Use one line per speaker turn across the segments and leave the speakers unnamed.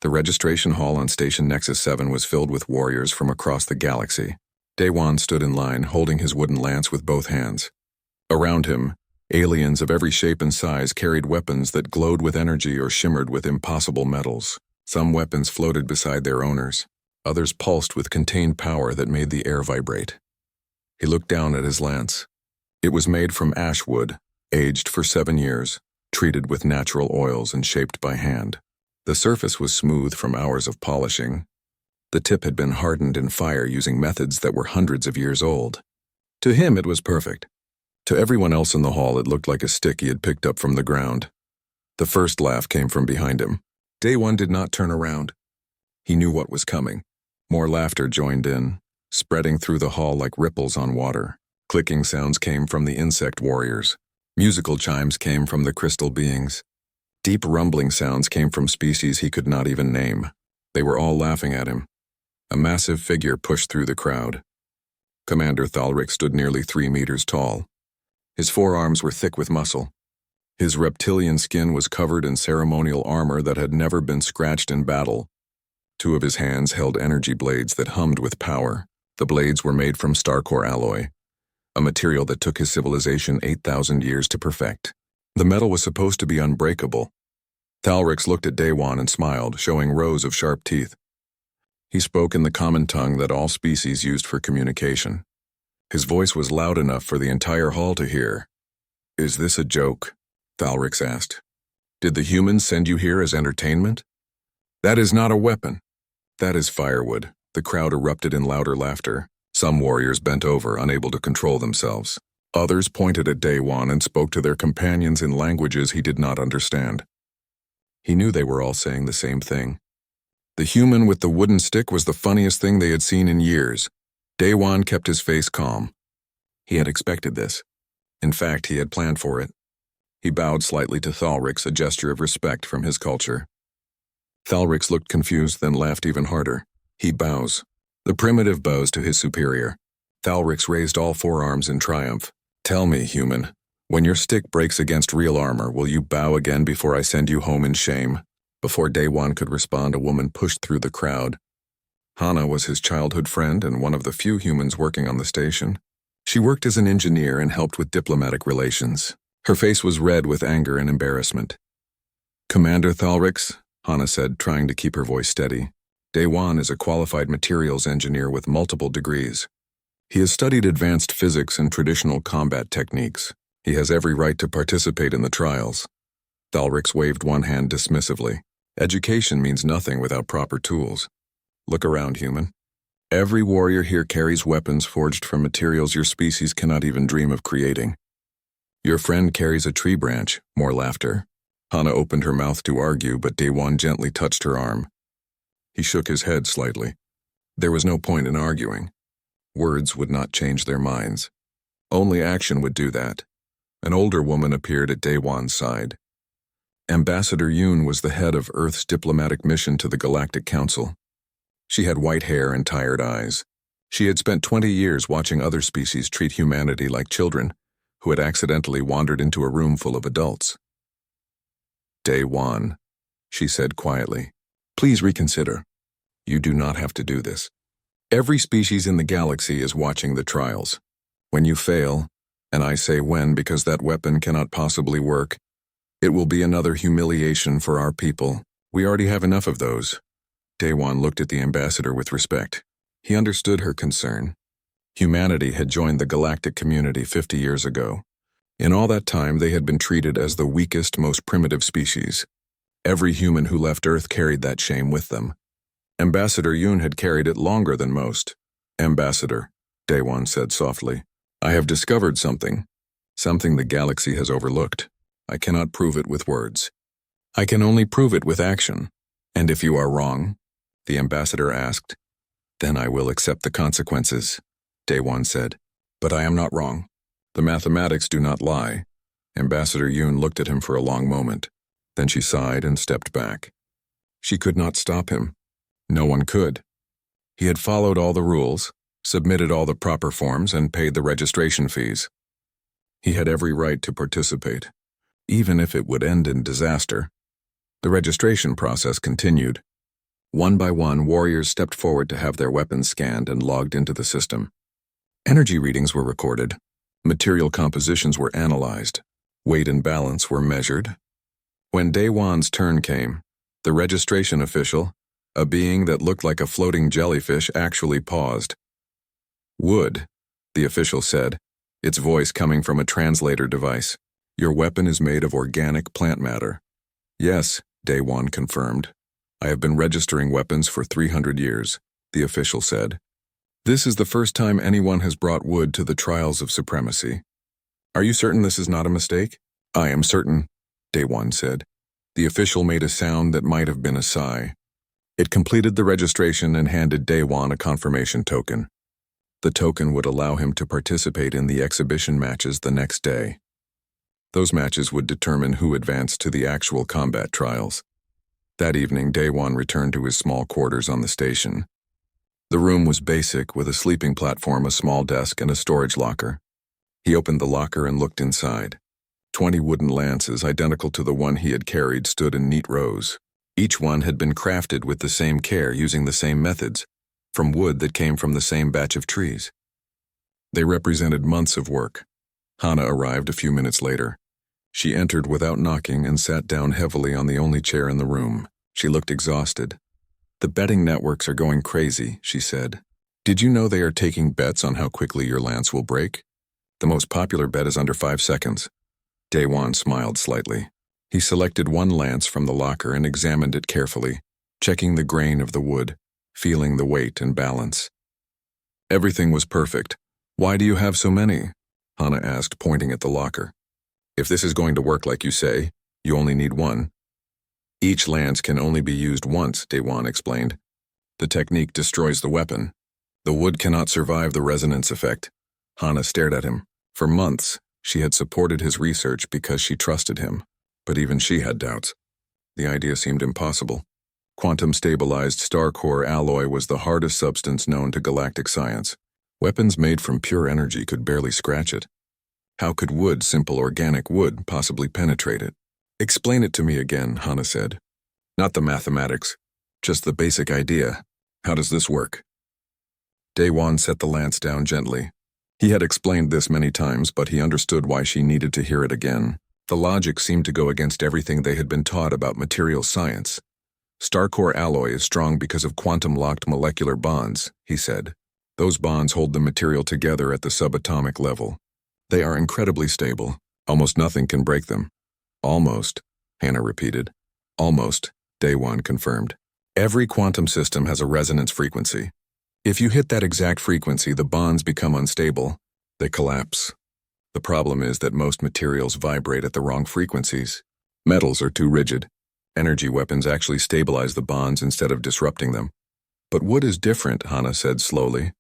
The registration hall on Station Nexus 7 was filled with warriors from across the galaxy. Daewon stood in line, holding his wooden lance with both hands. Around him, aliens of every shape and size carried weapons that glowed with energy or shimmered with impossible metals. Some weapons floated beside their owners. Others pulsed with contained power that made the air vibrate. He looked down at his lance. It was made from ash wood, aged for 7 years, treated with natural oils and shaped by hand. The surface was smooth from hours of polishing. The tip had been hardened in fire using methods that were hundreds of years old. To him, it was perfect. To everyone else in the hall, it looked like a stick he had picked up from the ground. The first laugh came from behind him. Daewon did not turn around. He knew what was coming. More laughter joined in, spreading through the hall like ripples on water. Clicking sounds came from the insect warriors. Musical chimes came from the crystal beings. Deep rumbling sounds came from species he could not even name. They were all laughing at him. A massive figure pushed through the crowd. Commander Thalric stood nearly 3 meters tall. His forearms were thick with muscle. His reptilian skin was covered in ceremonial armor that had never been scratched in battle. 2 of his hands held energy blades that hummed with power. The blades were made from starcore alloy, a material that took his civilization 8,000 years to perfect. The metal was supposed to be unbreakable. Thalrix looked at Daewon and smiled, showing rows of sharp teeth. He spoke in the common tongue that all species used for communication. His voice was loud enough for the entire hall to hear. "Is this a joke?" Thalrix asked. "Did the humans send you here as entertainment? That is not a weapon. That is firewood." The crowd erupted in louder laughter. Some warriors bent over, unable to control themselves. Others pointed at Daewon and spoke to their companions in languages he did not understand. He knew they were all saying the same thing. The human with the wooden stick was the funniest thing they had seen in years. Daewon kept his face calm. He had expected this. In fact, he had planned for it. He bowed slightly to Thalrix, a gesture of respect from his culture. Thalrix looked confused, then laughed even harder. He bows. The primitive bows to his superior. Thalrix raised all 4 arms in triumph. "Tell me, human, when your stick breaks against real armor, will you bow again before I send you home in shame?" Before Daewon could respond, a woman pushed through the crowd. Hana was his childhood friend and one of the few humans working on the station. She worked as an engineer and helped with diplomatic relations. Her face was red with anger and embarrassment. "Commander Thalrix," Hana said, trying to keep her voice steady, "Daewon is a qualified materials engineer with multiple degrees. He has studied advanced physics and traditional combat techniques. He has every right to participate in the trials." Thalrix waved one hand dismissively. "Education means nothing without proper tools. Look around, human. Every warrior here carries weapons forged from materials your species cannot even dream of creating. Your friend carries a tree branch." More laughter. Hana opened her mouth to argue, but Daewon gently touched her arm. He shook his head slightly. There was no point in arguing. Words would not change their minds. Only action would do that. An older woman appeared at Daewon's side. Ambassador Yoon was the head of Earth's diplomatic mission to the Galactic Council. She had white hair and tired eyes. She had spent 20 years watching other species treat humanity like children who had accidentally wandered into a room full of adults. "Daewon," she said quietly, "please reconsider. You do not have to do this. Every species in the galaxy is watching the trials. When you fail, and I say when because that weapon cannot possibly work, it will be another humiliation for our people. We already have enough of those." Daewon looked at the ambassador with respect. He understood her concern. Humanity had joined the galactic community 50 years ago. In all that time, they had been treated as the weakest, most primitive species. Every human who left Earth carried that shame with them. Ambassador Yoon had carried it longer than most. "Ambassador," Daewon said softly, "I have discovered something the galaxy has overlooked. I cannot prove it with words. I can only prove it with action. And if you are wrong," the ambassador asked. "Then I will accept the consequences," Daewon said. "But I am not wrong. The mathematics do not lie." Ambassador Yoon looked at him for a long moment. Then she sighed and stepped back. She could not stop him. No one could. He had followed all the rules, submitted all the proper forms, and paid the registration fees. He had every right to participate, even if it would end in disaster. The registration process continued. One by one, warriors stepped forward to have their weapons scanned and logged into the system. Energy readings were recorded. Material compositions were analyzed. Weight and balance were measured. When Daewon's turn came, the registration official, a being that looked like a floating jellyfish, actually paused. "Wood," the official said, its voice coming from a translator device. "Your weapon is made of organic plant matter." "Yes," Daewon confirmed. "I have been registering weapons for 300 years, the official said. "This is the first time anyone has brought wood to the trials of supremacy. Are you certain this is not a mistake?" "I am certain," Daewon said. The official made a sound that might have been a sigh. It completed the registration and handed Daewon a confirmation token. The token would allow him to participate in the exhibition matches the next day. Those matches would determine who advanced to the actual combat trials. That evening, Daewon returned to his small quarters on the station. The room was basic, with a sleeping platform, a small desk, and a storage locker. He opened the locker and looked inside. 20 wooden lances, identical to the one he had carried, stood in neat rows. Each one had been crafted with the same care, using the same methods, from wood that came from the same batch of trees. They represented months of work. Hana arrived a few minutes later. She entered without knocking and sat down heavily on the only chair in the room. She looked exhausted. "The betting networks are going crazy," she said. "Did you know they are taking bets on how quickly your lance will break? The most popular bet is under 5 seconds. Daewon smiled slightly. He selected one lance from the locker and examined it carefully, checking the grain of the wood, feeling the weight and balance. Everything was perfect. "Why do you have so many?" Hana asked, pointing at the locker. "If this is going to work like you say, you only need one." "Each lance can only be used once," Daewon explained. "The technique destroys the weapon. The wood cannot survive the resonance effect." Hana stared at him. For months, she had supported his research because she trusted him, but even she had doubts. The idea seemed impossible. Quantum-stabilized star-core alloy was the hardest substance known to galactic science. Weapons made from pure energy could barely scratch it. How could wood, simple organic wood, possibly penetrate it? "Explain it to me again," Hana said. "Not the mathematics, just the basic idea. How does this work?" Daewon set the lance down gently. He had explained this many times, but he understood why she needed to hear it again. The logic seemed to go against everything they had been taught about material science. "Star-core alloy is strong because of quantum-locked molecular bonds," he said. "Those bonds hold the material together at the subatomic level. They are incredibly stable. Almost nothing can break them." "Almost," Hana repeated. "Almost," Daewon confirmed. "Every quantum system has a resonance frequency. If you hit that exact frequency, the bonds become unstable. They collapse. The problem is that most materials vibrate at the wrong frequencies. Metals are too rigid. Energy weapons actually stabilize the bonds instead of disrupting them. But wood is different," Hana said slowly.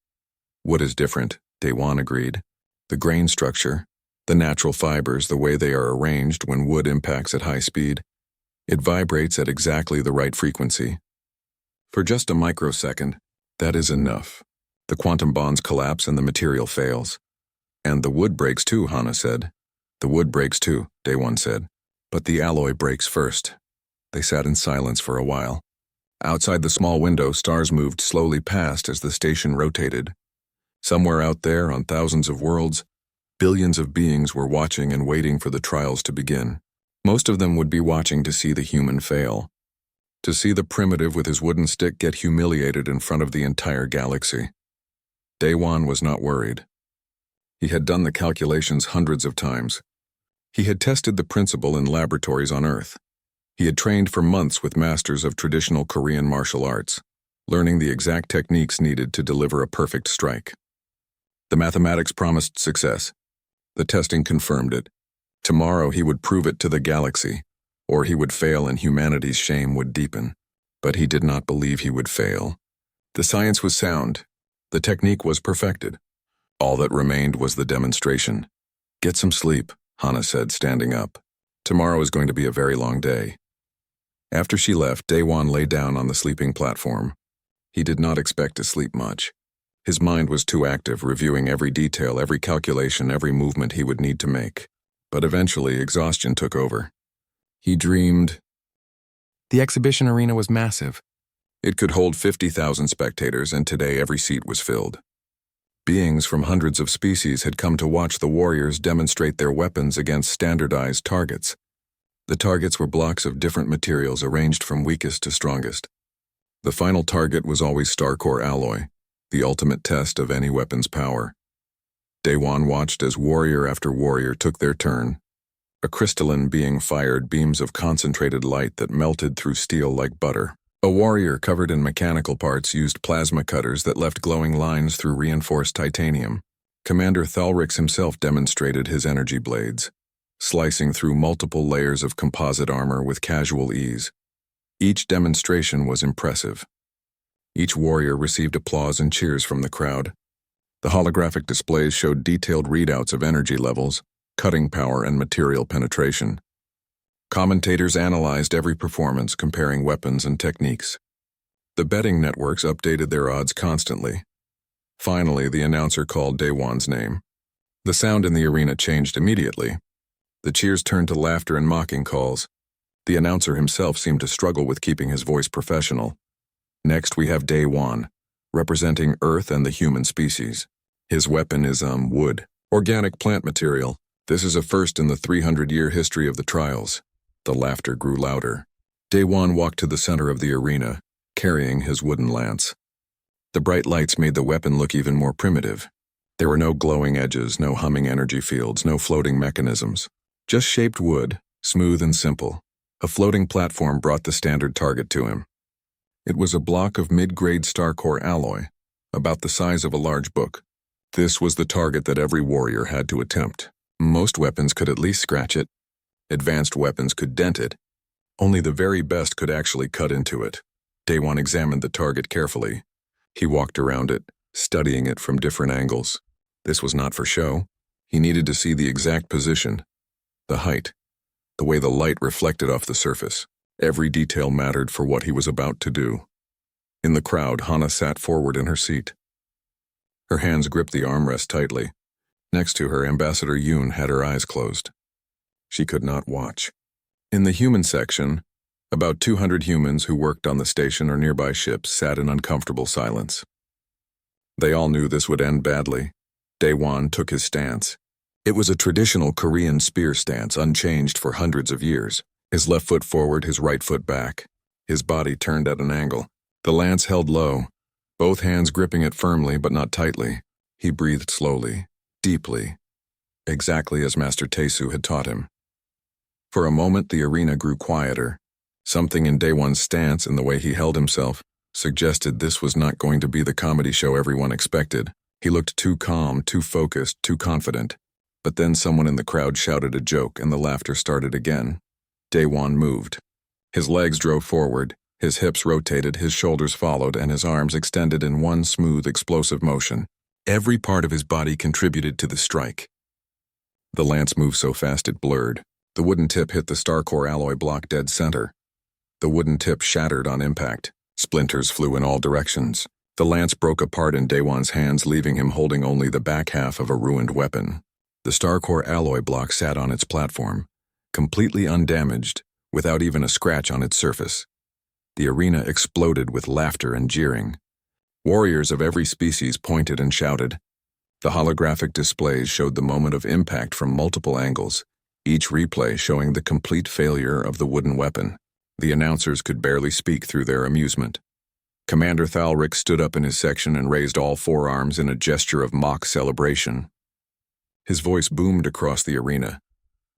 "Wood is different," Daewon agreed. "The grain structure, the natural fibers, the way they are arranged when wood impacts at high speed. It vibrates at exactly the right frequency. For just a microsecond, that is enough. The quantum bonds collapse and the material fails." "And the wood breaks too," Hana said. "The wood breaks too," Daewon said. "But the alloy breaks first." They sat in silence for a while. Outside the small window, stars moved slowly past as the station rotated. Somewhere out there, on thousands of worlds, billions of beings were watching and waiting for the trials to begin. Most of them would be watching to see the human fail. To see the primitive with his wooden stick get humiliated in front of the entire galaxy. Daewon was not worried. He had done the calculations hundreds of times. He had tested the principle in laboratories on Earth. He had trained for months with masters of traditional Korean martial arts, learning the exact techniques needed to deliver a perfect strike. The mathematics promised success. The testing confirmed it. Tomorrow he would prove it to the galaxy, or he would fail and humanity's shame would deepen. But he did not believe he would fail. The science was sound. The technique was perfected. All that remained was the demonstration. "Get some sleep," Hana said, standing up. "Tomorrow is going to be a very long day." After she left, Daewon lay down on the sleeping platform. He did not expect to sleep much. His mind was too active, reviewing every detail, every calculation, every movement he would need to make. But eventually, exhaustion took over. He dreamed. The exhibition arena was massive. It could hold 50,000 spectators, and today every seat was filled. Beings from hundreds of species had come to watch the warriors demonstrate their weapons against standardized targets. The targets were blocks of different materials arranged from weakest to strongest. The final target was always Starcore alloy, the ultimate test of any weapon's power. Daewon watched as warrior after warrior took their turn. A crystalline being fired beams of concentrated light that melted through steel like butter. A warrior covered in mechanical parts used plasma cutters that left glowing lines through reinforced titanium. Commander Thalrix himself demonstrated his energy blades, slicing through multiple layers of composite armor with casual ease. Each demonstration was impressive. Each warrior received applause and cheers from the crowd. The holographic displays showed detailed readouts of energy levels, cutting power, and material penetration. Commentators analyzed every performance, comparing weapons and techniques. The betting networks updated their odds constantly. Finally, the announcer called Daewon's name. The sound in the arena changed immediately. The cheers turned to laughter and mocking calls. The announcer himself seemed to struggle with keeping his voice professional. Next, we have Daewon, representing Earth and the human species. His weapon is wood, organic plant material. This is a first in the 300-year history of the trials. The laughter grew louder. Daewon walked to the center of the arena, carrying his wooden lance. The bright lights made the weapon look even more primitive. There were no glowing edges, no humming energy fields, no floating mechanisms. Just shaped wood, smooth and simple. A floating platform brought the standard target to him. It was a block of mid-grade Starcore alloy, about the size of a large book. This was the target that every warrior had to attempt. Most weapons could at least scratch it. Advanced weapons could dent it. Only the very best could actually cut into it. Daewon examined the target carefully. He walked around it, studying it from different angles. This was not for show. He needed to see the exact position, the height, the way the light reflected off the surface. Every detail mattered for what he was about to do. In the crowd, Hana sat forward in her seat. Her hands gripped the armrest tightly. Next to her, Ambassador Yoon had her eyes closed. She could not watch. In the human section, about 200 humans who worked on the station or nearby ships sat in uncomfortable silence. They all knew this would end badly. Daewon took his stance. It was a traditional Korean spear stance, unchanged for hundreds of years. His left foot forward, his right foot back. His body turned at an angle. The lance held low, both hands gripping it firmly but not tightly. He breathed slowly, deeply, exactly as Master Taesu had taught him. For a moment, the arena grew quieter. Something in Daewon's stance and the way he held himself suggested this was not going to be the comedy show everyone expected. He looked too calm, too focused, too confident. But then someone in the crowd shouted a joke and the laughter started again. Daewon moved. His legs drove forward, his hips rotated, his shoulders followed, and his arms extended in one smooth, explosive motion. Every part of his body contributed to the strike. The lance moved so fast it blurred. The wooden tip hit the Starcore alloy block dead center. The wooden tip shattered on impact. Splinters flew in all directions. The lance broke apart in Daewon's hands, leaving him holding only the back half of a ruined weapon. The Starcore alloy block sat on its platform, completely undamaged, without even a scratch on its surface. The arena exploded with laughter and jeering. Warriors of every species pointed and shouted. The holographic displays showed the moment of impact from multiple angles, each replay showing the complete failure of the wooden weapon. The announcers could barely speak through their amusement. Commander Thalrix stood up in his section and raised all four arms in a gesture of mock celebration. His voice boomed across the arena.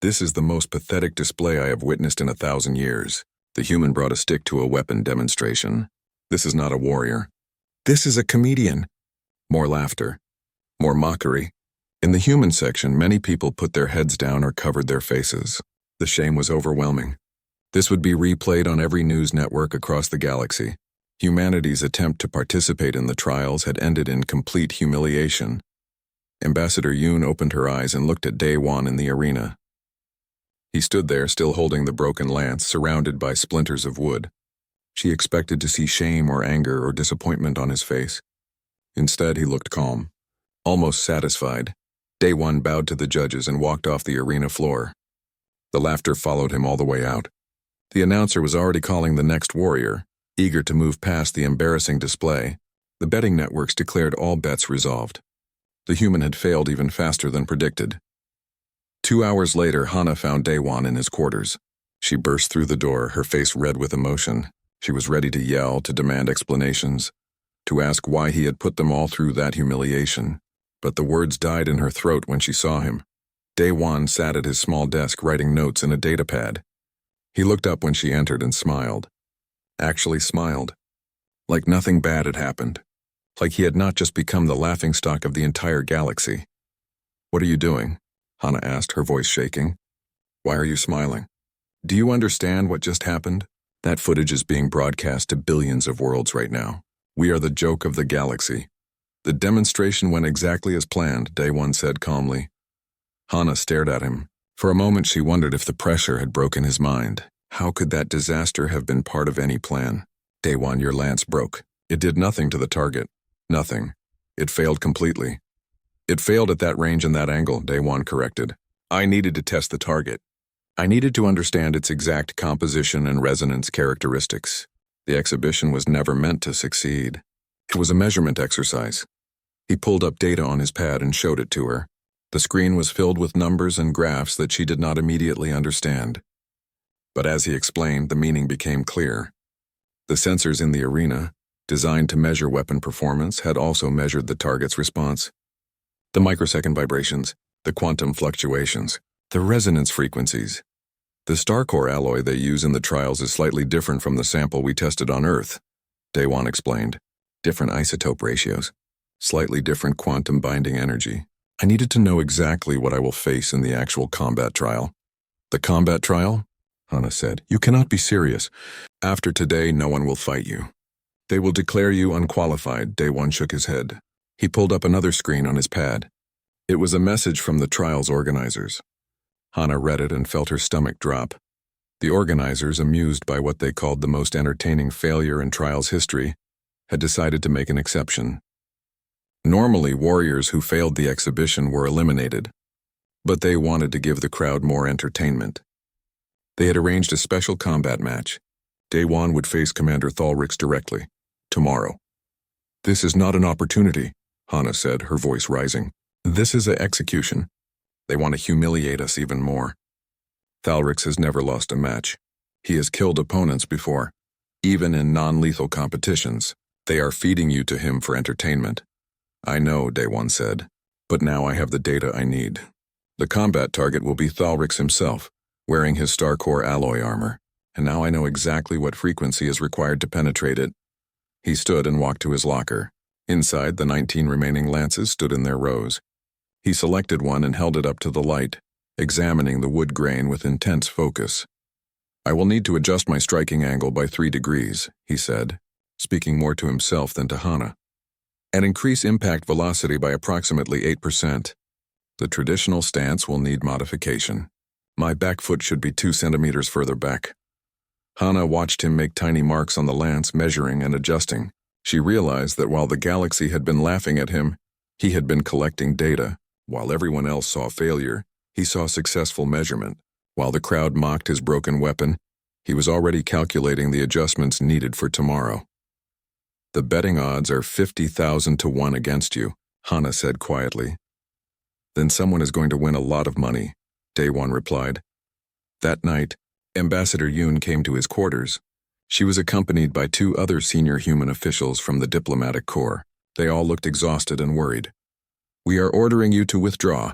"This is the most pathetic display I have witnessed in 1,000 years. The human brought a stick to a weapon demonstration. This is not a warrior. This is a comedian." More laughter. More mockery. In the human section, many people put their heads down or covered their faces. The shame was overwhelming. This would be replayed on every news network across the galaxy. Humanity's attempt to participate in the trials had ended in complete humiliation. Ambassador Yoon opened her eyes and looked at Daewon in the arena. He stood there, still holding the broken lance, surrounded by splinters of wood. She expected to see shame or anger or disappointment on his face. Instead, he looked calm, almost satisfied. Daewon bowed to the judges and walked off the arena floor. The laughter followed him all the way out. The announcer was already calling the next warrior, Eager to move past the embarrassing display, the betting networks declared all bets resolved. The human had failed even faster than predicted. 2 hours later, Hana found Daewon in his quarters. She burst through the door, her face red with emotion. She was ready to yell, to demand explanations, to ask why he had put them all through that humiliation. But the words died in her throat when she saw him. Daewon sat at his small desk writing notes in a datapad. He looked up when she entered and smiled. Actually smiled. Like nothing bad had happened. Like he had not just become the laughingstock of the entire galaxy. "What are you doing?" Hana asked, her voice shaking. "Why are you smiling? Do you understand what just happened? That footage is being broadcast to billions of worlds right now. We are the joke of the galaxy." "The demonstration went exactly as planned," Daewon said calmly. Hana stared at him. For a moment she wondered if the pressure had broken his mind. How could that disaster have been part of any plan? "Daewon, your lance broke. It did nothing to the target. Nothing. It failed completely." "It failed at that range and that angle," Daewon corrected. "I needed to test the target. I needed to understand its exact composition and resonance characteristics. The exhibition was never meant to succeed. It was a measurement exercise." He pulled up data on his pad and showed it to her. The screen was filled with numbers and graphs that she did not immediately understand. But as he explained, the meaning became clear. The sensors in the arena, designed to measure weapon performance, had also measured the target's response. The microsecond vibrations, the quantum fluctuations, the resonance frequencies. "The Starcore alloy they use in the trials is slightly different from the sample we tested on Earth," Daewon explained. "Different isotope ratios, slightly different quantum binding energy. I needed to know exactly what I will face in the actual combat trial." "The combat trial?" Hana said. "You cannot be serious. After today, no one will fight you. They will declare you unqualified." Daewon shook his head. He pulled up another screen on his pad. It was a message from the trial's organizers. Hana read it and felt her stomach drop. The organizers, amused by what they called the most entertaining failure in trials history, had decided to make an exception. Normally, warriors who failed the exhibition were eliminated, but they wanted to give the crowd more entertainment. They had arranged a special combat match. Daewon would face Commander Thalrix directly, tomorrow. "This is not an opportunity," Hana said, her voice rising. "This is an execution. They want to humiliate us even more. Thalrix has never lost a match. He has killed opponents before, even in non-lethal competitions. They are feeding you to him for entertainment." "I know," Daewon said, "but now I have the data I need. The combat target will be Thalrix himself, wearing his Starcore alloy armor, and now I know exactly what frequency is required to penetrate it." He stood and walked to his locker. Inside, the 19 remaining lances stood in their rows. He selected one and held it up to the light, examining the wood grain with intense focus. "I will need to adjust my striking angle by 3 degrees, he said, speaking more to himself than to Hana, "and increase impact velocity by approximately 8%. The traditional stance will need modification. My back foot should be 2 centimeters further back." Hana watched him make tiny marks on the lance, measuring and adjusting. She realized that while the galaxy had been laughing at him, he had been collecting data. While everyone else saw failure, he saw successful measurement. While the crowd mocked his broken weapon, he was already calculating the adjustments needed for tomorrow. "The betting odds are 50,000 to 1 against you," Hana said quietly. "Then someone is going to win a lot of money," Daewon replied. That night, Ambassador Yoon came to his quarters. She was accompanied by 2 other senior human officials from the diplomatic corps. They all looked exhausted and worried. "We are ordering you to withdraw,"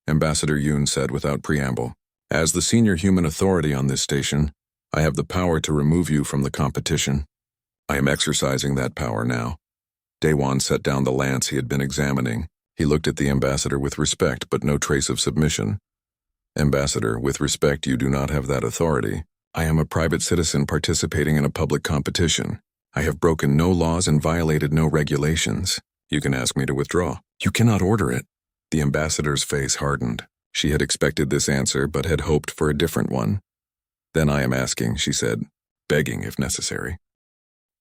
Ambassador Yoon said without preamble. "As the senior human authority on this station, I have the power to remove you from the competition. I am exercising that power now." Daewon set down the lance he had been examining. He looked at the ambassador with respect but no trace of submission. "Ambassador, with respect, you do not have that authority. I am a private citizen participating in a public competition. I have broken no laws and violated no regulations. You can ask me to withdraw. You cannot order it." The ambassador's face hardened. She had expected this answer but had hoped for a different one. "Then I am asking," she said, "begging if necessary."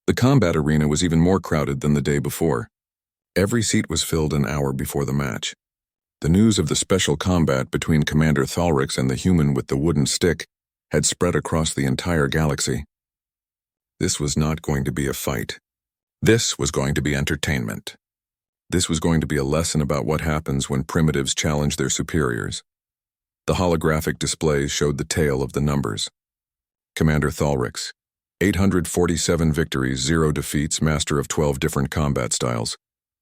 The combat arena was even more crowded than the day before. Every seat was filled an hour before the match. The news of the special combat between Commander Thalrix and the human with the wooden stick had spread across the entire galaxy. This was not going to be a fight. This was going to be entertainment. This was going to be a lesson about what happens when primitives challenge their superiors. The holographic displays showed the tale of the numbers. Commander Thalrix, 847 victories, 0 defeats, master of 12 different combat styles,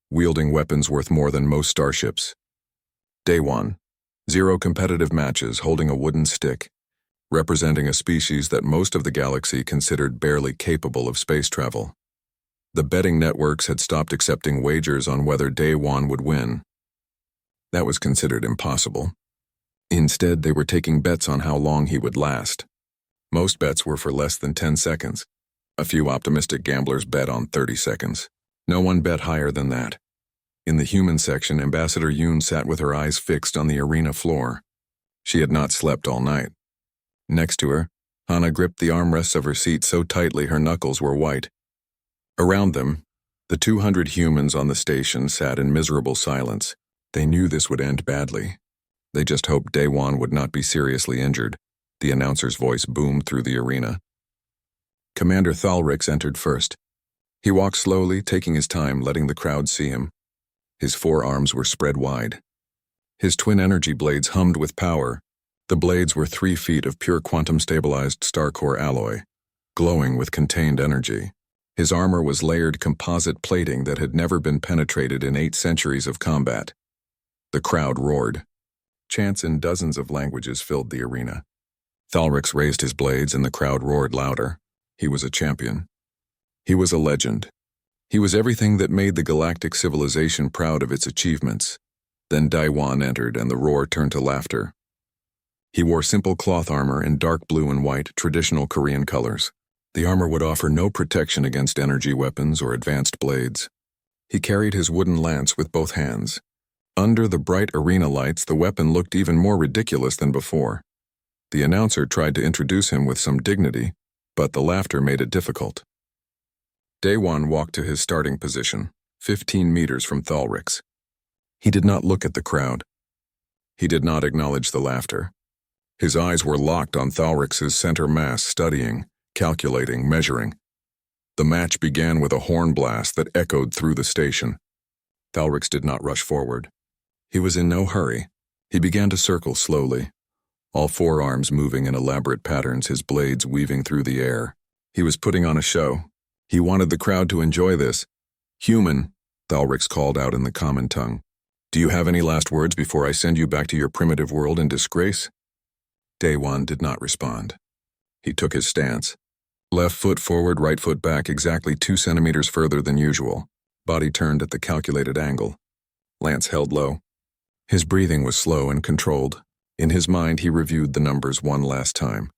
wielding weapons worth more than most starships. Day 1, 0 competitive matches, holding a wooden stick, representing a species that most of the galaxy considered barely capable of space travel. The betting networks had stopped accepting wagers on whether Day 1 would win. That was considered impossible. Instead, they were taking bets on how long he would last. Most bets were for less than 10 seconds. A few optimistic gamblers bet on 30 seconds. No one bet higher than that. In the human section, Ambassador Yoon sat with her eyes fixed on the arena floor. She had not slept all night. Next to her, Hana gripped the armrests of her seat so tightly her knuckles were white. Around them, the 200 humans on the station sat in miserable silence. They knew this would end badly. They just hoped Day 1 would not be seriously injured. The announcer's voice boomed through the arena. Commander Thalrix entered first. He walked slowly, taking his time, letting the crowd see him. His forearms were spread wide. His twin energy blades hummed with power. The blades were 3 feet of pure quantum-stabilized star-core alloy, glowing with contained energy. His armor was layered composite plating that had never been penetrated in 8 centuries of combat. The crowd roared. Chants in dozens of languages filled the arena. Thalrix raised his blades and the crowd roared louder. He was a champion. He was a legend. He was everything that made the galactic civilization proud of its achievements. Then Daiwan entered and the roar turned to laughter. He wore simple cloth armor in dark blue and white, traditional Korean colors. The armor would offer no protection against energy weapons or advanced blades. He carried his wooden lance with both hands. Under the bright arena lights, the weapon looked even more ridiculous than before. The announcer tried to introduce him with some dignity, but the laughter made it difficult. Day 1 walked to his starting position, 15 meters from Thalrix. He did not look at the crowd. He did not acknowledge the laughter. His eyes were locked on Thalrix's center mass, studying, calculating, measuring. The match began with a horn blast that echoed through the station. Thalrix did not rush forward. He was in no hurry. He began to circle slowly, all 4 arms moving in elaborate patterns, his blades weaving through the air. He was putting on a show. He wanted the crowd to enjoy this. "Human," Thalrix called out in the common tongue. "Do you have any last words before I send you back to your primitive world in disgrace?" Day 1 did not respond. He took his stance. Left foot forward, right foot back, exactly 2 centimeters further than usual. Body turned at the calculated angle. Lance held low. His breathing was slow and controlled. In his mind, he reviewed the numbers one last time.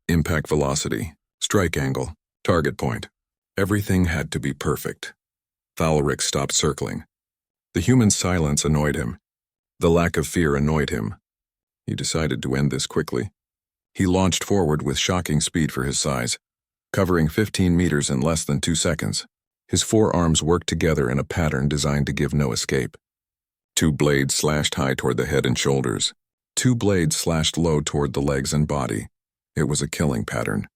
Impact velocity, strike angle, target point. Everything had to be perfect. Thalrix stopped circling. The human silence annoyed him. The lack of fear annoyed him. He decided to end this quickly. He launched forward with shocking speed for his size, covering 15 meters in less than 2 seconds. His 4 arms worked together in a pattern designed to give no escape. 2 blades slashed high toward the head and shoulders. 2 blades slashed low toward the legs and body. It was a killing pattern.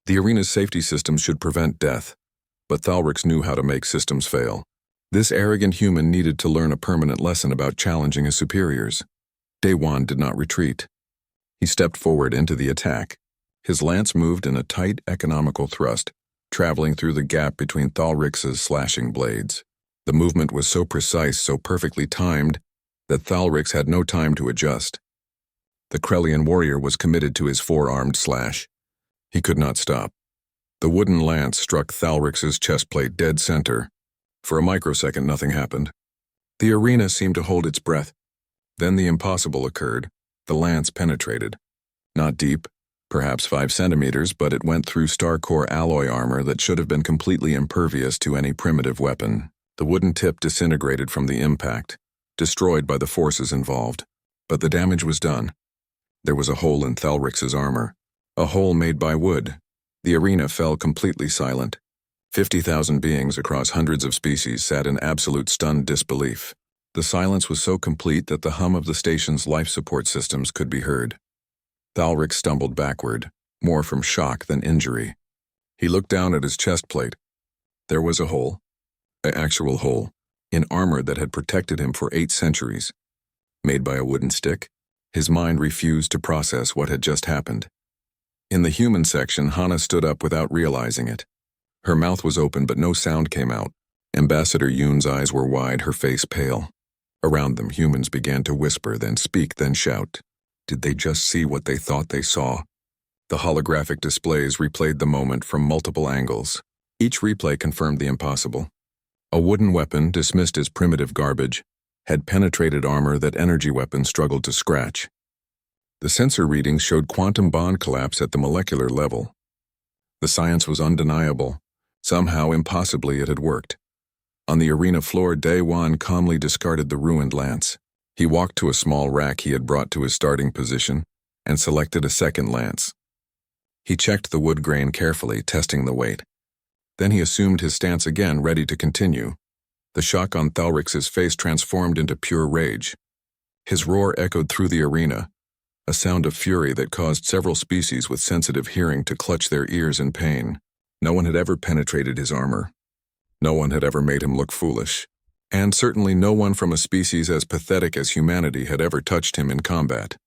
The arena's safety systems should prevent death, but Thalrix knew how to make systems fail. This arrogant human needed to learn a permanent lesson about challenging his superiors. Day 1 did not retreat. He stepped forward into the attack. His lance moved in a tight, economical thrust, traveling through the gap between Thalrix's slashing blades. The movement was so precise, so perfectly timed, that Thalrix had no time to adjust. The Krellian warrior was committed to his 4-armed slash. He could not stop. The wooden lance struck Thalrix's chestplate dead center. For a microsecond, nothing happened. The arena seemed to hold its breath. Then the impossible occurred. The lance penetrated. Not deep, perhaps 5 centimeters, but it went through star-core alloy armor that should have been completely impervious to any primitive weapon. The wooden tip disintegrated from the impact, destroyed by the forces involved. But the damage was done. There was a hole in Thalrix's armor, a hole made by wood. The arena fell completely silent. 50,000 beings across hundreds of species sat in absolute stunned disbelief. The silence was so complete that the hum of the station's life support systems could be heard. Thalrix stumbled backward, more from shock than injury. He looked down at his chest plate. There was a hole, an actual hole, in armor that had protected him for 8 centuries. Made by a wooden stick? His mind refused to process what had just happened. In the human section, Hana stood up without realizing it. Her mouth was open, but no sound came out. Ambassador Yoon's eyes were wide, her face pale. Around them, humans began to whisper, then speak, then shout. Did they just see what they thought they saw? The holographic displays replayed the moment from multiple angles. Each replay confirmed the impossible. A wooden weapon, dismissed as primitive garbage, had penetrated armor that energy weapons struggled to scratch. The sensor readings showed quantum bond collapse at the molecular level. The science was undeniable. Somehow, impossibly, it had worked. On the arena floor, Daewon calmly discarded the ruined lance. He walked to a small rack he had brought to his starting position and selected a second lance. He checked the wood grain carefully, testing the weight. Then he assumed his stance again, ready to continue. The shock on Thalrix's face transformed into pure rage. His roar echoed through the arena, a sound of fury that caused several species with sensitive hearing to clutch their ears in pain. No one had ever penetrated his armor. No one had ever made him look foolish. And certainly no one from a species as pathetic as humanity had ever touched him in combat.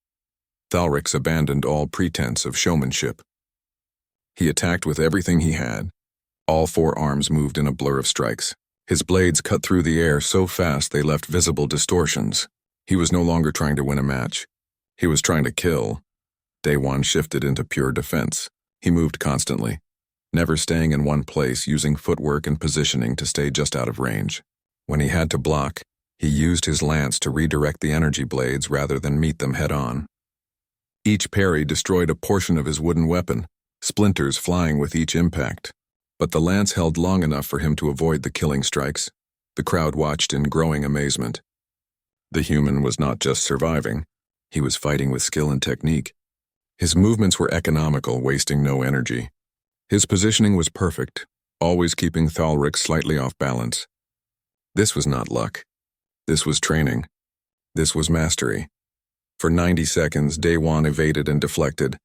Thalrix abandoned all pretense of showmanship. He attacked with everything he had. All 4 arms moved in a blur of strikes. His blades cut through the air so fast they left visible distortions. He was no longer trying to win a match. He was trying to kill. Daewon shifted into pure defense. He moved constantly, never staying in one place, using footwork and positioning to stay just out of range. When he had to block, he used his lance to redirect the energy blades rather than meet them head-on. Each parry destroyed a portion of his wooden weapon, splinters flying with each impact. But the lance held long enough for him to avoid the killing strikes. The crowd watched in growing amazement. The human was not just surviving. He was fighting with skill and technique. His movements were economical, wasting no energy. His positioning was perfect, always keeping Thalrix slightly off balance. This was not luck. This was training. This was mastery. For 90 seconds, Daewon evaded and deflected.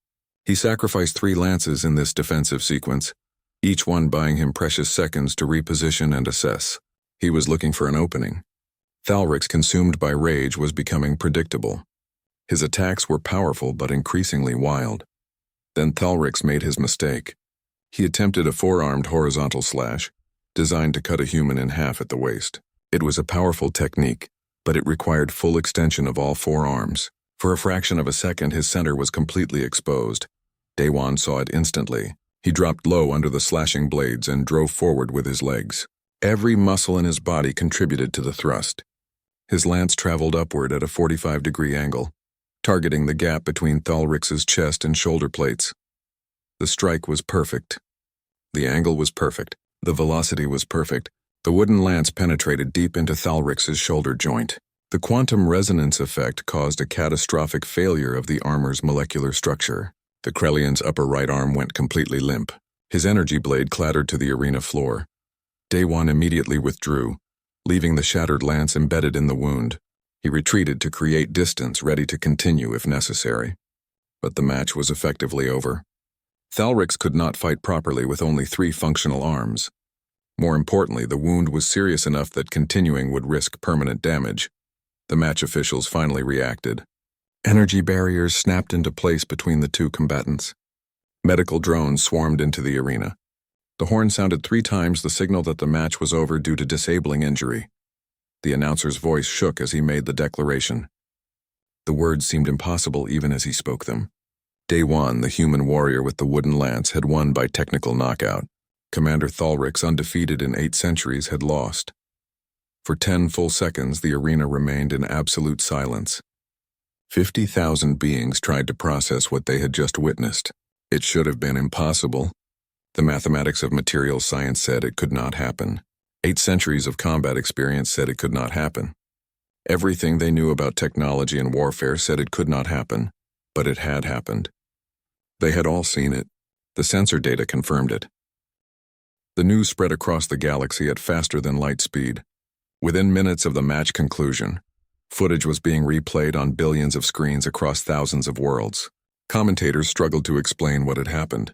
He sacrificed 3 lances in this defensive sequence, each one buying him precious seconds to reposition and assess. He was looking for an opening. Thalrix, consumed by rage, was becoming predictable. His attacks were powerful but increasingly wild. Then Thalrix made his mistake. He attempted a 4-armed horizontal slash, designed to cut a human in half at the waist. It was a powerful technique, but it required full extension of all 4 arms. For a fraction of a second, his center was completely exposed. Daewon saw it instantly. He dropped low under the slashing blades and drove forward with his legs. Every muscle in his body contributed to the thrust. His lance traveled upward at a 45-degree angle, targeting the gap between Thalrix's chest and shoulder plates. The strike was perfect. The angle was perfect. The velocity was perfect. The wooden lance penetrated deep into Thalrix's shoulder joint. The quantum resonance effect caused a catastrophic failure of the armor's molecular structure. The Krellian's upper right arm went completely limp. His energy blade clattered to the arena floor. Daewon immediately withdrew, leaving the shattered lance embedded in the wound. He retreated to create distance, ready to continue if necessary. But the match was effectively over. Thalrix could not fight properly with only 3 functional arms. More importantly, the wound was serious enough that continuing would risk permanent damage. The match officials finally reacted. Energy barriers snapped into place between the 2 combatants. Medical drones swarmed into the arena. The horn sounded 3 times the signal that the match was over due to disabling injury. The announcer's voice shook as he made the declaration. The words seemed impossible even as he spoke them. Daewon, the human warrior with the wooden lance, had won by technical knockout. Commander Thalrix, undefeated in 8 centuries, had lost. For 10 full seconds, the arena remained in absolute silence. 50,000 beings tried to process what they had just witnessed. It should have been impossible. The mathematics of material science said it could not happen. 8 centuries of combat experience said it could not happen. Everything they knew about technology and warfare said it could not happen, but it had happened. They had all seen it. The sensor data confirmed it. The news spread across the galaxy at faster than light speed. Within minutes of the match conclusion, footage was being replayed on billions of screens across thousands of worlds. Commentators struggled to explain what had happened.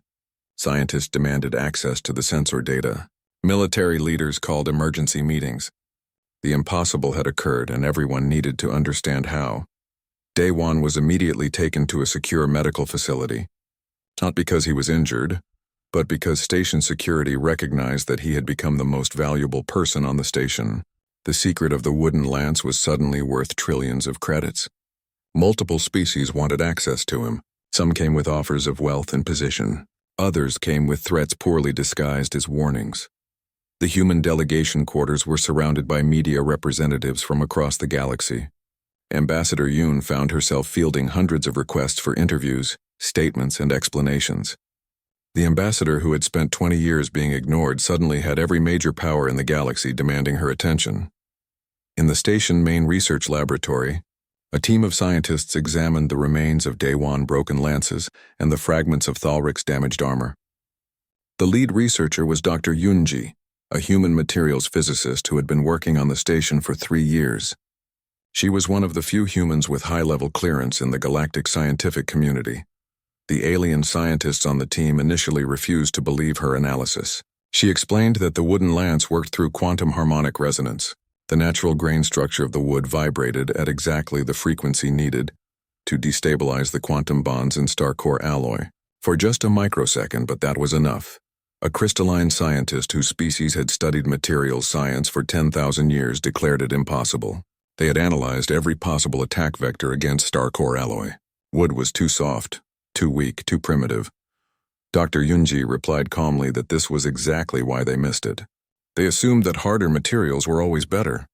Scientists demanded access to the sensor data. Military leaders called emergency meetings. The impossible had occurred, and everyone needed to understand how. Daewon was immediately taken to a secure medical facility, not because he was injured, but because station security recognized that he had become the most valuable person on the station. The secret of the wooden lance was suddenly worth trillions of credits. Multiple species wanted access to him. Some came with offers of wealth and position. Others came with threats poorly disguised as warnings. The human delegation quarters were surrounded by media representatives from across the galaxy. Ambassador Yoon found herself fielding hundreds of requests for interviews, statements, and explanations. The ambassador, who had spent 20 years being ignored, suddenly had every major power in the galaxy demanding her attention. In the station main research laboratory, a team of scientists examined the remains of Daewon's broken lances and the fragments of Thalric's damaged armor. The lead researcher was Dr. Yoonji, a human materials physicist who had been working on the station for 3 years. She was one of the few humans with high-level clearance in the galactic scientific community. The alien scientists on the team initially refused to believe her analysis. She explained that the wooden lance worked through quantum harmonic resonance. The natural grain structure of the wood vibrated at exactly the frequency needed to destabilize the quantum bonds in star-core alloy. For just a microsecond, but that was enough. A crystalline scientist whose species had studied materials science for 10,000 years declared it impossible. They had analyzed every possible attack vector against star-core alloy. Wood was too soft, too weak, too primitive. Dr. Yoonji replied calmly that this was exactly why they missed it. They assumed that harder materials were always better.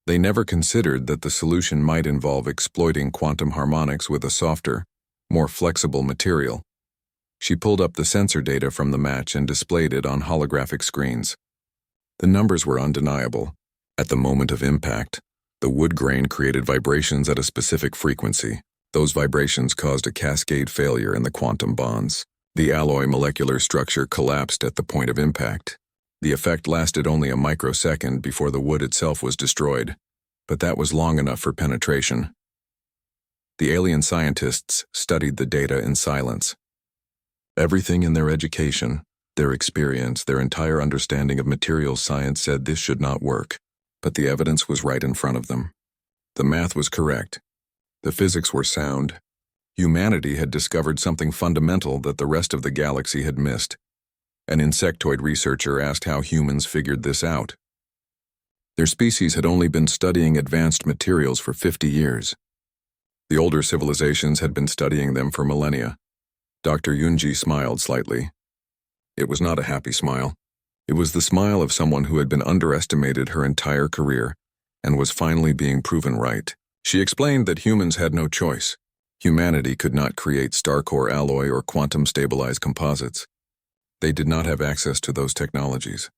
They never considered that the solution might involve exploiting quantum harmonics with a softer, more flexible material. She pulled up the sensor data from the match and displayed it on holographic screens. The numbers were undeniable. At the moment of impact, the wood grain created vibrations at a specific frequency. Those vibrations caused a cascade failure in the quantum bonds. The alloy molecular structure collapsed at the point of impact. The effect lasted only a microsecond before the wood itself was destroyed, but that was long enough for penetration. The alien scientists studied the data in silence. Everything in their education, their experience, their entire understanding of materials science said this should not work, but the evidence was right in front of them. The math was correct. The physics were sound. Humanity had discovered something fundamental that the rest of the galaxy had missed. An insectoid researcher asked how humans figured this out. Their species had only been studying advanced materials for 50 years. The older civilizations had been studying them for millennia. Dr. Yoonji smiled slightly. It was not a happy smile. It was the smile of someone who had been underestimated her entire career and was finally being proven right. She explained that humans had no choice. Humanity could not create star-core alloy or quantum-stabilized composites. They did not have access to those technologies.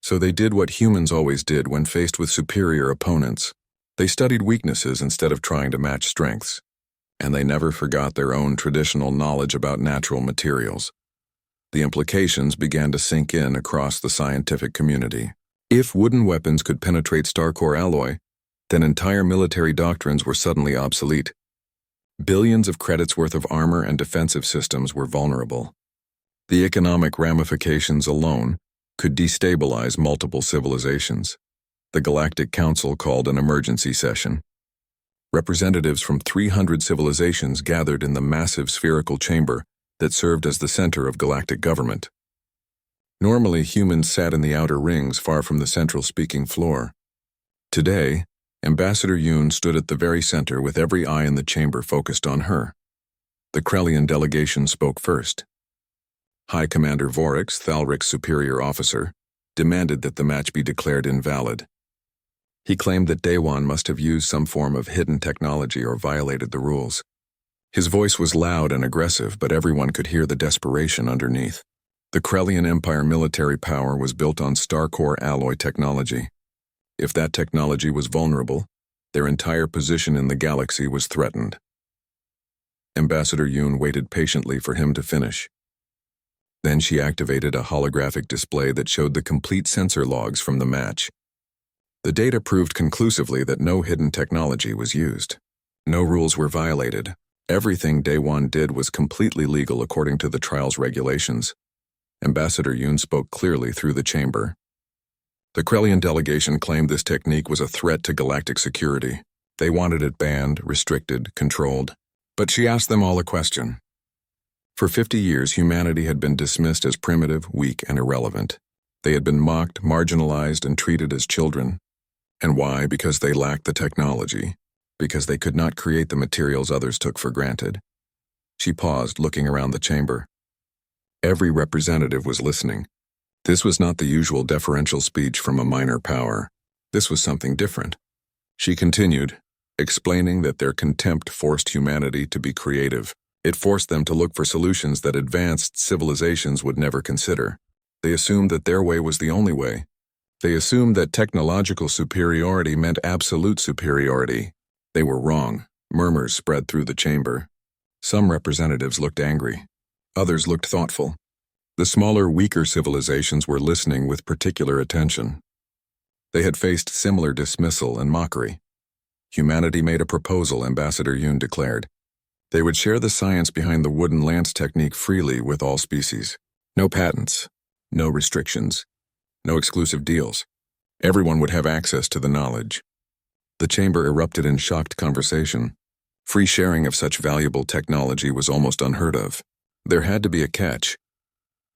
So they did what humans always did when faced with superior opponents. They studied weaknesses instead of trying to match strengths. And they never forgot their own traditional knowledge about natural materials. The implications began to sink in across the scientific community. If wooden weapons could penetrate star-core alloy, then entire military doctrines were suddenly obsolete. Billions of credits worth of armor and defensive systems were vulnerable. The economic ramifications alone could destabilize multiple civilizations. The Galactic Council called an emergency session. Representatives from 300 civilizations gathered in the massive spherical chamber that served as the center of galactic government. Normally, humans sat in the outer rings far from the central speaking floor. Today, Ambassador Yoon stood at the very center with every eye in the chamber focused on her. The Krellian delegation spoke first. High Commander Vorix, Thalric's superior officer, demanded that the match be declared invalid. He claimed that Daewon must have used some form of hidden technology or violated the rules. His voice was loud and aggressive, but everyone could hear the desperation underneath. The Krellian Empire military power was built on star-core alloy technology. If that technology was vulnerable, their entire position in the galaxy was threatened. Ambassador Yoon waited patiently for him to finish. Then she activated a holographic display that showed the complete sensor logs from the match. The data proved conclusively that no hidden technology was used. No rules were violated. Everything Daewon did was completely legal according to the trial's regulations. Ambassador Yoon spoke clearly through the chamber. The Krellian delegation claimed this technique was a threat to galactic security. They wanted it banned, restricted, controlled. But she asked them all a question. For 50 years, humanity had been dismissed as primitive, weak, and irrelevant. They had been mocked, marginalized, and treated as children. And why? Because they lacked the technology. Because they could not create the materials others took for granted. She paused, looking around the chamber. Every representative was listening. This was not the usual deferential speech from a minor power. This was something different. She continued, explaining that their contempt forced humanity to be creative. It forced them to look for solutions that advanced civilizations would never consider. They assumed that their way was the only way. They assumed that technological superiority meant absolute superiority. They were wrong. Murmurs spread through the chamber. Some representatives looked angry. Others looked thoughtful. The smaller, weaker civilizations were listening with particular attention. They had faced similar dismissal and mockery. Humanity made a proposal, Ambassador Yoon declared. They would share the science behind the wooden lance technique freely with all species. No patents, no restrictions, no exclusive deals. Everyone would have access to the knowledge. The chamber erupted in shocked conversation. Free sharing of such valuable technology was almost unheard of. There had to be a catch.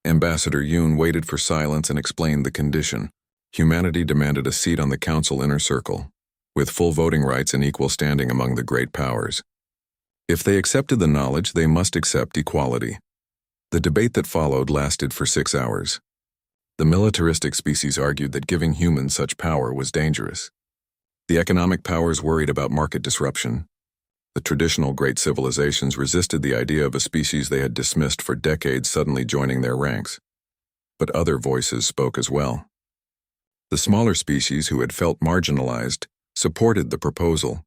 Ambassador Yoon waited for silence and explained the condition. Humanity demanded a seat on the Council Inner Circle, with full voting rights and equal standing among the great powers. If they accepted the knowledge, they must accept equality. The debate that followed lasted for 6 hours. The militaristic species argued that giving humans such power was dangerous. The economic powers worried about market disruption. The traditional great civilizations resisted the idea of a species they had dismissed for decades suddenly joining their ranks. But other voices spoke as well. The smaller species who had felt marginalized supported the proposal.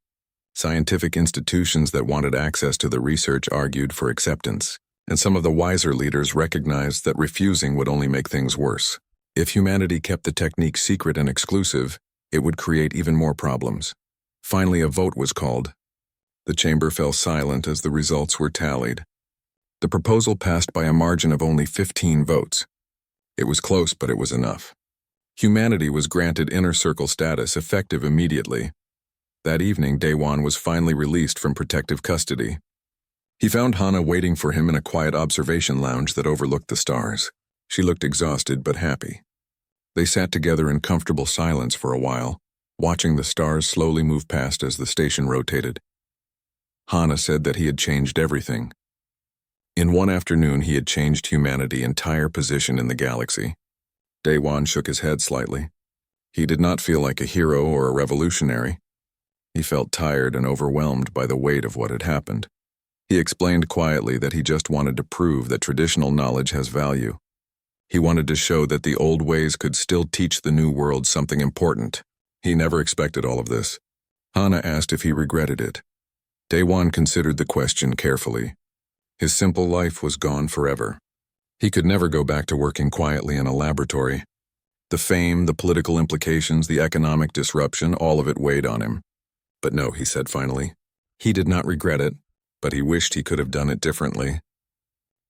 Scientific institutions that wanted access to the research argued for acceptance, and some of the wiser leaders recognized that refusing would only make things worse. If humanity kept the technique secret and exclusive, it would create even more problems. Finally, a vote was called. The chamber fell silent as the results were tallied. The proposal passed by a margin of only 15 votes. It was close, but it was enough. Humanity was granted inner circle status effective immediately. That evening, Daewon was finally released from protective custody. He found Hana waiting for him in a quiet observation lounge that overlooked the stars. She looked exhausted but happy. They sat together in comfortable silence for a while, watching the stars slowly move past as the station rotated. Hana said that he had changed everything. In one afternoon, he had changed humanity's entire position in the galaxy. Daewon shook his head slightly. He did not feel like a hero or a revolutionary. He felt tired and overwhelmed by the weight of what had happened. He explained quietly that he just wanted to prove that traditional knowledge has value. He wanted to show that the old ways could still teach the new world something important. He never expected all of this. Hana asked if he regretted it. Daewon considered the question carefully. His simple life was gone forever. He could never go back to working quietly in a laboratory. The fame, the political implications, the economic disruption, all of it weighed on him. But no, he said finally. He did not regret it, but he wished he could have done it differently.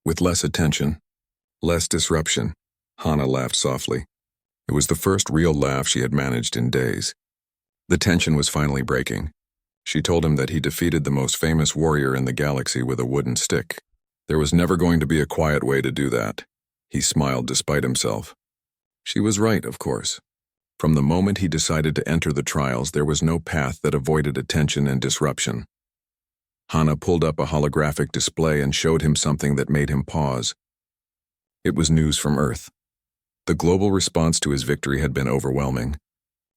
With less attention, less disruption. Hana laughed softly. It was the first real laugh she had managed in days. The tension was finally breaking. She told him that he defeated the most famous warrior in the galaxy with a wooden stick. There was never going to be a quiet way to do that. He smiled despite himself. She was right, of course. From the moment he decided to enter the trials, there was no path that avoided attention and disruption. Hana pulled up a holographic display and showed him something that made him pause. It was news from Earth. The global response to his victory had been overwhelming.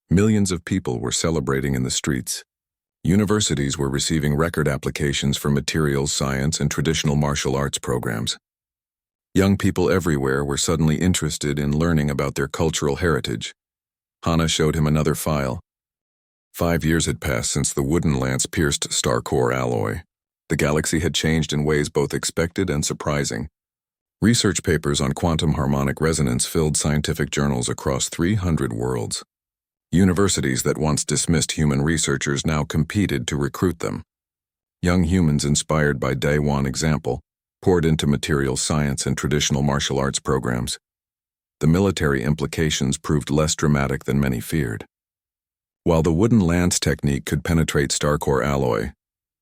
Millions of people were celebrating in the streets. Universities were receiving record applications for materials science and traditional martial arts programs. Young people everywhere were suddenly interested in learning about their cultural heritage. Hana showed him another file. 5 years had passed since the wooden lance pierced star core alloy. The galaxy had changed in ways both expected and surprising. Research papers on quantum harmonic resonance filled scientific journals across 300 worlds. Universities that once dismissed human researchers now competed to recruit them. Young humans inspired by Daewon's example poured into material science and traditional martial arts programs. The military implications proved less dramatic than many feared. While the wooden lance technique could penetrate Starcore alloy,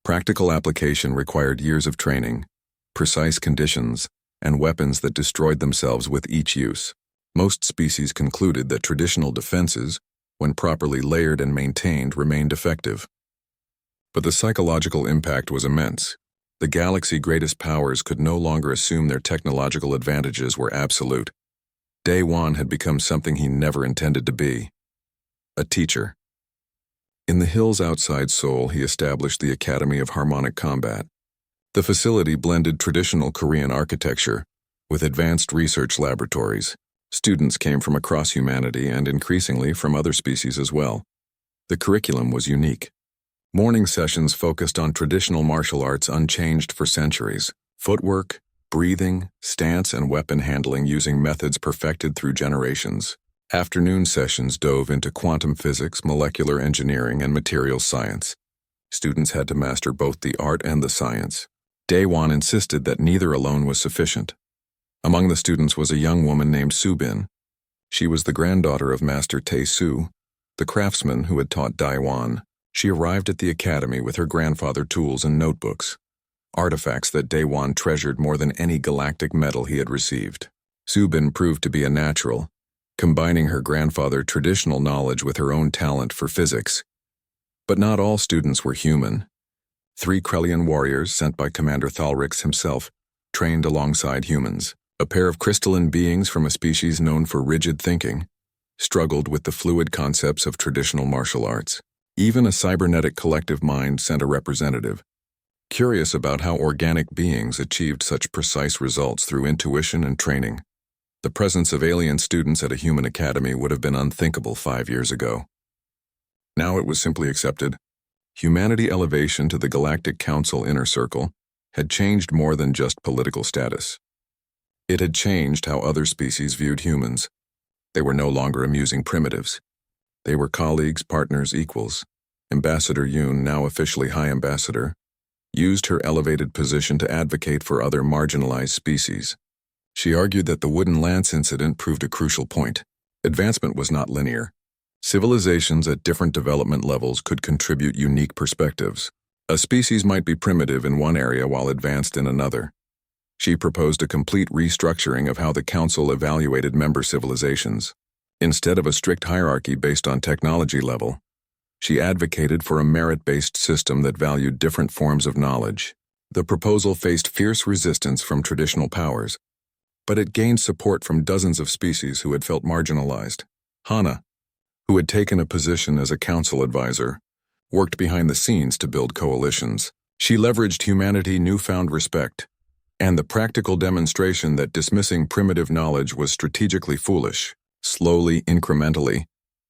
practical application required years of training, precise conditions, and weapons that destroyed themselves with each use. Most species concluded that traditional defenses, when properly layered and maintained, remained effective. But the psychological impact was immense. The galaxy's greatest powers could no longer assume their technological advantages were absolute. Day One had become something he never intended to be: a teacher. In the hills outside Seoul, he established the Academy of Harmonic Combat. The facility blended traditional Korean architecture with advanced research laboratories. Students came from across humanity and increasingly from other species as well. The curriculum was unique. Morning sessions focused on traditional martial arts unchanged for centuries: footwork, breathing, stance, and weapon handling using methods perfected through generations. Afternoon sessions dove into quantum physics, molecular engineering, and materials science. Students had to master both the art and the science. Day One insisted that neither alone was sufficient. Among the students was a young woman named Subin. She was the granddaughter of Master Tae-Soo, the craftsman who had taught Day One. She arrived at the academy with her grandfather tools and notebooks, artifacts that Day One treasured more than any galactic medal he had received. Subin proved to be a natural, combining her grandfather's traditional knowledge with her own talent for physics. But not all students were human. 3 Krellian warriors sent by Commander Thalrix himself trained alongside humans. A pair of crystalline beings from a species known for rigid thinking struggled with the fluid concepts of traditional martial arts. Even a cybernetic collective mind sent a representative, curious about how organic beings achieved such precise results through intuition and training. The presence of alien students at a human academy would have been unthinkable 5 years ago. Now it was simply accepted. Humanity elevation to the Galactic Council inner circle had changed more than just political status. It had changed how other species viewed humans. They were no longer amusing primitives. They were colleagues, partners, equals. Ambassador Yoon, now officially High Ambassador, used her elevated position to advocate for other marginalized species. She argued that the wooden lance incident proved a crucial point. Advancement was not linear. Civilizations at different development levels could contribute unique perspectives. A species might be primitive in one area while advanced in another. She proposed a complete restructuring of how the Council evaluated member civilizations. Instead of a strict hierarchy based on technology level, she advocated for a merit-based system that valued different forms of knowledge. The proposal faced fierce resistance from traditional powers, but it gained support from dozens of species who had felt marginalized. Hana, who had taken a position as a council advisor, worked behind the scenes to build coalitions. She leveraged humanity's newfound respect and the practical demonstration that dismissing primitive knowledge was strategically foolish. Slowly, incrementally,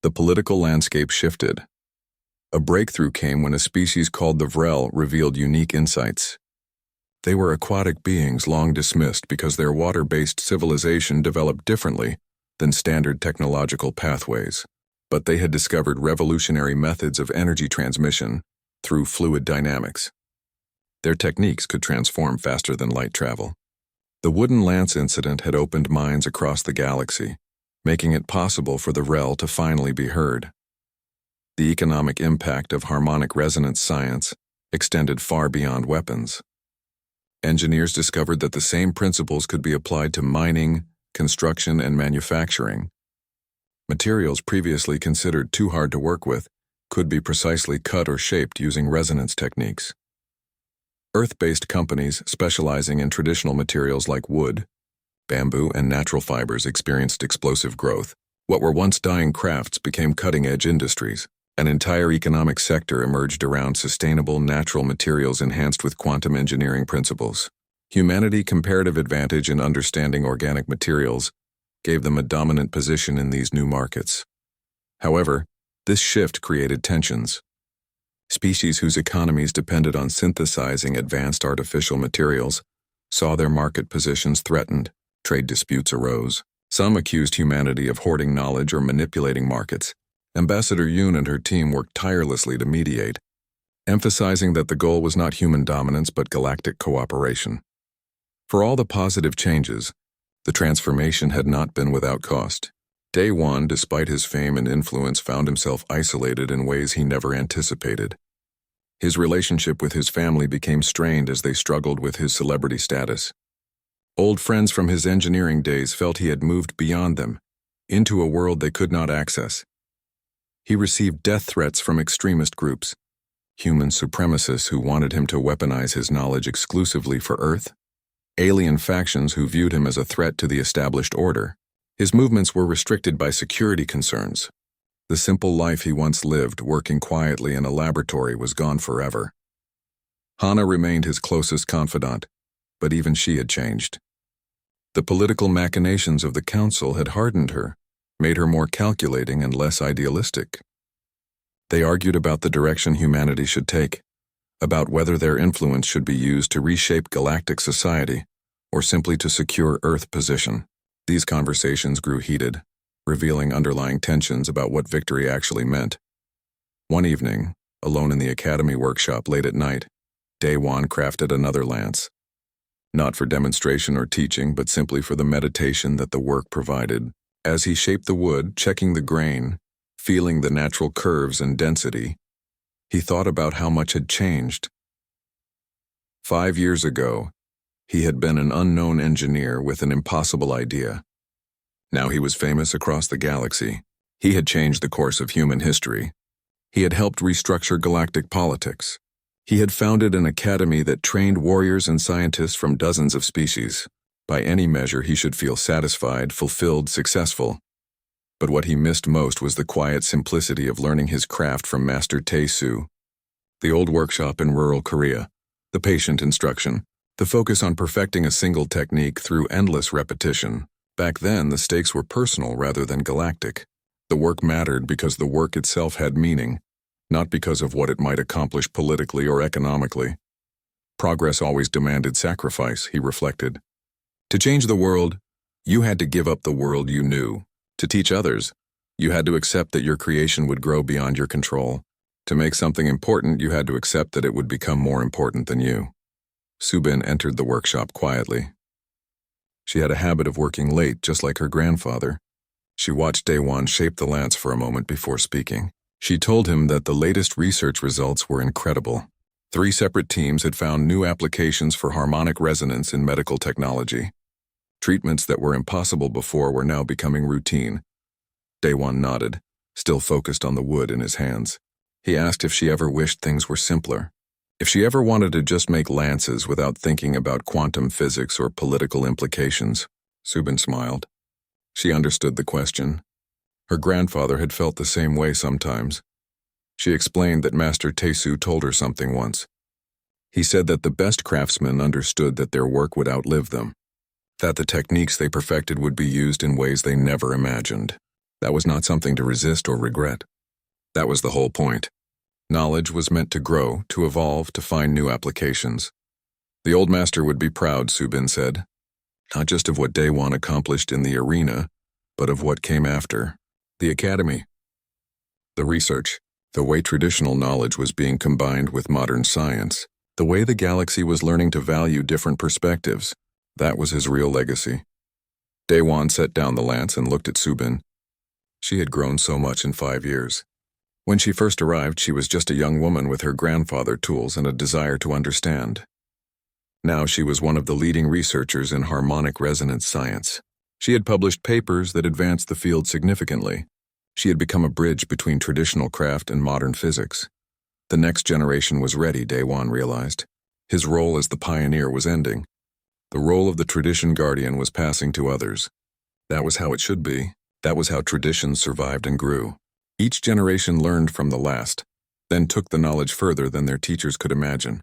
the political landscape shifted. A breakthrough came when a species called the Vrel revealed unique insights. They were aquatic beings long dismissed because their water-based civilization developed differently than standard technological pathways. But they had discovered revolutionary methods of energy transmission through fluid dynamics. Their techniques could transform faster than light travel. The wooden lance incident had opened minds across the galaxy, making it possible for the Vrel to finally be heard. The economic impact of harmonic resonance science extended far beyond weapons. Engineers discovered that the same principles could be applied to mining, construction, and manufacturing. Materials previously considered too hard to work with could be precisely cut or shaped using resonance techniques. Earth-based companies specializing in traditional materials like wood, bamboo, and natural fibers experienced explosive growth. What were once dying crafts became cutting-edge industries. An entire economic sector emerged around sustainable natural materials enhanced with quantum engineering principles. Humanity's comparative advantage in understanding organic materials gave them a dominant position in these new markets. However, this shift created tensions. Species whose economies depended on synthesizing advanced artificial materials saw their market positions threatened. Trade disputes arose. Some accused humanity of hoarding knowledge or manipulating markets. Ambassador Yoon and her team worked tirelessly to mediate, emphasizing that the goal was not human dominance but galactic cooperation. For all the positive changes, the transformation had not been without cost. Day one, despite his fame and influence, found himself isolated in ways he never anticipated. His relationship with his family became strained as they struggled with his celebrity status. Old friends from his engineering days felt he had moved beyond them, into a world they could not access. He received death threats from extremist groups, human supremacists who wanted him to weaponize his knowledge exclusively for Earth, alien factions who viewed him as a threat to the established order. His movements were restricted by security concerns. The simple life he once lived, working quietly in a laboratory, was gone forever. Hana remained his closest confidant, but even she had changed. The political machinations of the council had hardened her, made her more calculating and less idealistic. They argued about the direction humanity should take, about whether their influence should be used to reshape galactic society or simply to secure Earth position. These conversations grew heated, revealing underlying tensions about what victory actually meant. One evening, alone in the academy workshop late at night, Daewon crafted another lance. Not for demonstration or teaching, but simply for the meditation that the work provided. As he shaped the wood, checking the grain, feeling the natural curves and density, he thought about how much had changed. 5 years ago, he had been an unknown engineer with an impossible idea. Now he was famous across the galaxy. He had changed the course of human history. He had helped restructure galactic politics. He had founded an academy that trained warriors and scientists from dozens of species. By any measure, he should feel satisfied, fulfilled, successful. But what he missed most was the quiet simplicity of learning his craft from Master Tae-soo. The old workshop in rural Korea, the patient instruction, the focus on perfecting a single technique through endless repetition. Back then, the stakes were personal rather than galactic. The work mattered because the work itself had meaning, not because of what it might accomplish politically or economically. Progress always demanded sacrifice, he reflected. To change the world, you had to give up the world you knew. To teach others, you had to accept that your creation would grow beyond your control. To make something important, you had to accept that it would become more important than you. Subin entered the workshop quietly. She had a habit of working late, just like her grandfather. She watched Daewon shape the lance for a moment before speaking. She told him that the latest research results were incredible. 3 separate teams had found new applications for harmonic resonance in medical technology. Treatments that were impossible before were now becoming routine. Daewon nodded, still focused on the wood in his hands. He asked if she ever wished things were simpler. If she ever wanted to just make lances without thinking about quantum physics or political implications. Subin smiled. She understood the question. Her grandfather had felt the same way sometimes. She explained that Master Tae-soo told her something once. He said that the best craftsmen understood that their work would outlive them, that the techniques they perfected would be used in ways they never imagined. That was not something to resist or regret. That was the whole point. Knowledge was meant to grow, to evolve, to find new applications. The old master would be proud, Subin said, not just of what Daewon accomplished in the arena, but of what came after. The academy. The research. The way traditional knowledge was being combined with modern science. The way the galaxy was learning to value different perspectives. That was his real legacy. Daewon set down the lance and looked at Subin. She had grown so much in 5 years. When she first arrived, she was just a young woman with her grandfather tools and a desire to understand. Now she was one of the leading researchers in harmonic resonance science. She had published papers that advanced the field significantly. She had become a bridge between traditional craft and modern physics. The next generation was ready, Daewon realized. His role as the pioneer was ending. The role of the tradition guardian was passing to others. That was how it should be. That was how traditions survived and grew. Each generation learned from the last, then took the knowledge further than their teachers could imagine.